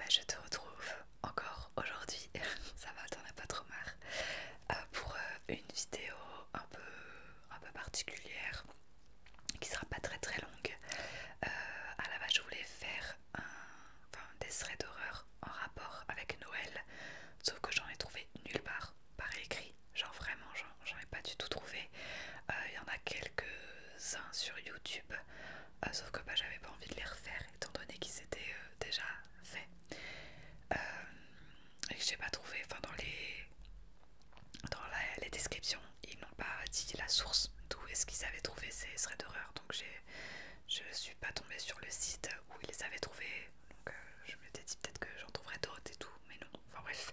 je te retrouve encore aujourd'hui, ça va, t'en as pas trop marre, pour une vidéo un peu particulière qui sera pas très très longue. À la base, je voulais faire des threads d'horreur en rapport avec Noël, sauf que j'en ai trouvé nulle part par écrit. Genre vraiment, j'en ai pas du tout trouvé. Il y en a quelques-uns sur YouTube, sauf que j'avais pas envie de les refaire étant donné qu'ils étaient déjà faits. Et que j'ai pas trouvé, les descriptions, ils n'ont pas dit la source d'où est-ce qu'ils avaient trouvé ces threads d'horreur, donc je suis pas tombée sur le site où ils les avaient trouvés, donc je m'étais dit peut-être que j'en trouverais d'autres et tout, mais non, enfin bref.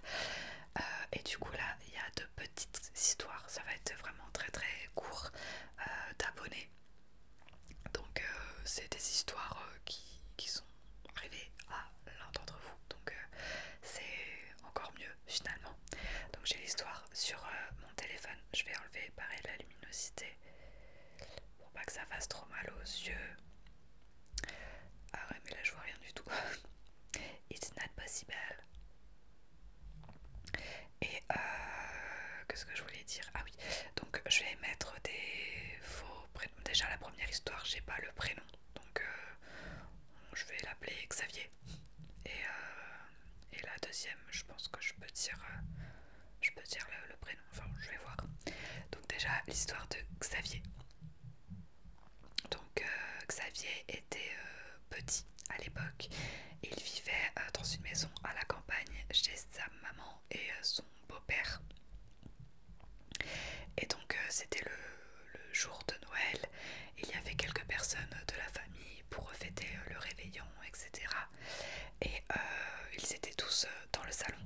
Et du coup là il y a de petites histoires, ça va être vraiment très très court, d'abonnés, donc c'est des histoires qui sont arrivées à l'un d'entre vous, donc c'est encore mieux finalement. Donc j'ai l'histoire sur mon téléphone, je vais enlever pareil la luminosité pour pas que ça fasse trop mal aux yeux. Ah ouais, mais là je vois rien du tout. It's not possible. Et qu'est-ce que je voulais dire? Ah oui, donc je vais mettre des faux prénoms. Déjà la première histoire, j'ai pas le prénom, donc je vais l'appeler Xavier. Et la deuxième, je pense que je peux dire le prénom, enfin je vais voir. Donc déjà l'histoire de Xavier. Donc Xavier était petit à l'époque. Il vivait dans une maison à la campagne chez sa maman et son beau-père. Et donc c'était le jour de Noël. Il y avait quelques personnes de la famille pour fêter le réveillon, etc. Et ils étaient tous dans le salon.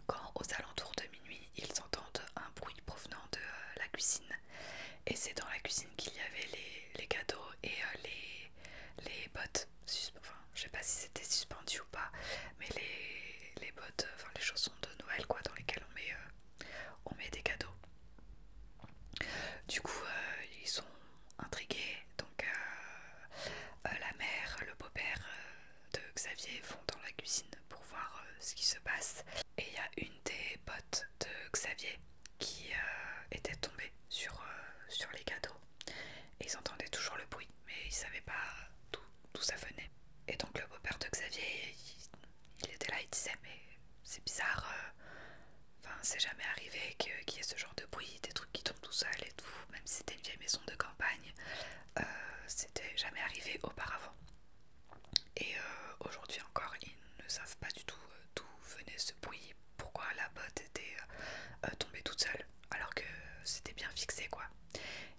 Quand aux alentours de minuit, ils entendent un bruit provenant de la cuisine. Et c'est dans la cuisine qu'il y avait les cadeaux et les bottes. Enfin, je sais pas si c'était suspendu ou pas, mais les bottes, enfin les chaussons de Noël quoi, dans lesquelles on met des cadeaux. Du coup, ils sont intrigués. Donc la mère, le beau-père de Xavier vont dans la cuisine pour voir ce qui se passe. Et il y a une des potes de Xavier qui était tombée sur les cadeaux. Et ils entendaient toujours le bruit, mais ils savaient pas d'où ça venait. Et donc le beau-père de Xavier, il était là, il disait mais c'est bizarre, c'est jamais arrivé qu'il y ait ce genre de bruit, des trucs qui tombent tout seuls et tout, même si c'était une vieille maison de campagne, c'était jamais arrivé auparavant. Et aujourd'hui encore, ils ne savent pas du tout d'où venait ce bruit, pourquoi la botte était tombée toute seule, alors que c'était bien fixé quoi.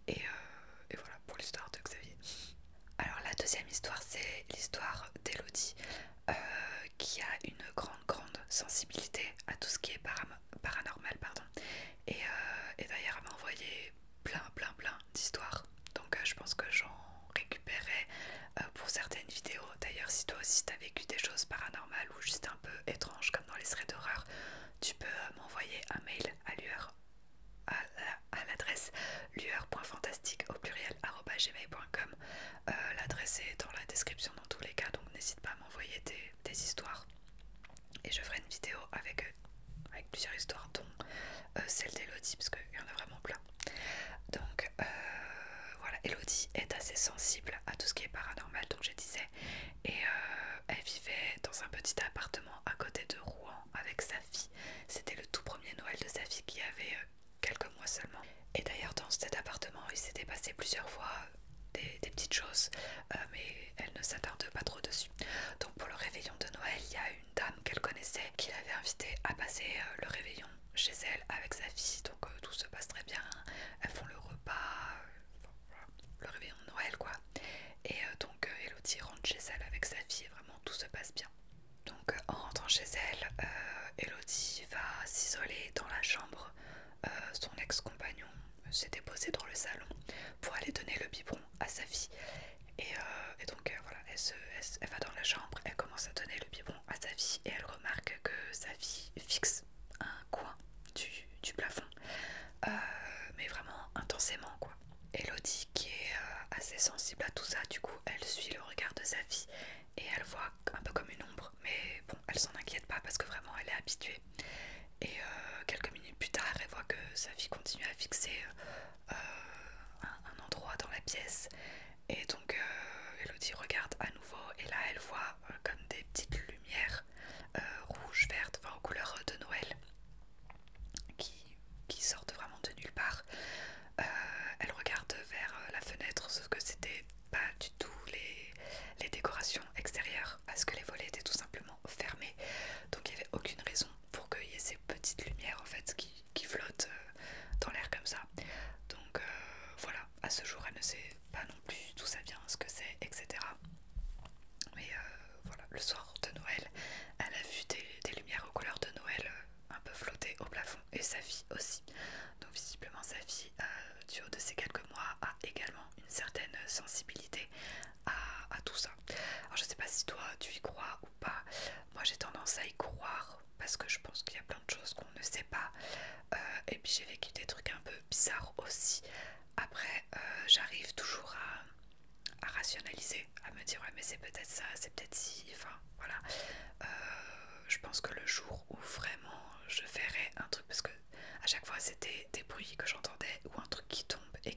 Et voilà pour l'histoire de Xavier. Alors la deuxième histoire, c'est l'histoire d'Elodie, qui a une grande sensibilité à tout ce qui est paranormal, pardon. Et d'ailleurs elle m'a envoyé plein d'histoires, donc je pense que j'en récupérerai pour certaines vidéos. D'ailleurs si toi aussi t'as vécu des choses paranormales ou juste un peu étranges comme dans les threads d'horreur, tu peux m'envoyer un mail à lueur à l'adresse lueur.fantastique au pluriel @gmail.com. L'adresse est dans la description dans tous les cas, donc n'hésite pas à m'envoyer des histoires et je ferai une vidéo avec plusieurs histoires, dont celle d'Elodie, parce qu'il y en a vraiment plein. Donc voilà, Elodie est assez sensible à tout ce qui est paranormal, donc je disais, et elle vivait dans un petit appartement à côté de Rouen avec sa fille. C'était le tout premier Noël de sa fille qui avait quelques mois seulement. Et d'ailleurs dans cet appartement il s'était passé plusieurs fois des petites choses, mais elle ne s'attarde pas trop dessus. Donc pour le réveillon de Noël, il y a une dame qu'elle connaissait qui l'avait invitée à passer le réveillon chez elle avec sa fille, donc tout se passe très bien, elles font le repas, le réveillon de Noël quoi. Et donc Elodie rentre chez elle avec sa fille et vraiment tout se passe bien. Donc en rentrant chez elle, Elodie va s'isoler dans la chambre. Son ex-compagnon s'était posé dans le à ce jour elle ne sait pas non plus d'où ça vient, ce que c'est, etc. Mais voilà, le soir de Noël, elle a vu des lumières aux couleurs de Noël un peu flotter au plafond, et sa fille aussi. Donc visiblement sa fille, du haut de ces quelques mois, a également une certaine sensibilité à tout ça. Alors je sais pas si toi tu y crois ou pas, moi j'ai tendance à y croire parce que je pense qu'il y a plein de choses qu'on ne sait pas, et puis j'ai vécu des trucs un peu bizarres aussi. Après j'arrive toujours à rationaliser, à me dire ouais mais c'est peut-être ça, c'est peut-être si, enfin voilà. Je pense que le jour où vraiment je verrai un truc, parce que à chaque fois c'était des bruits que j'entendais ou un truc qui tombe et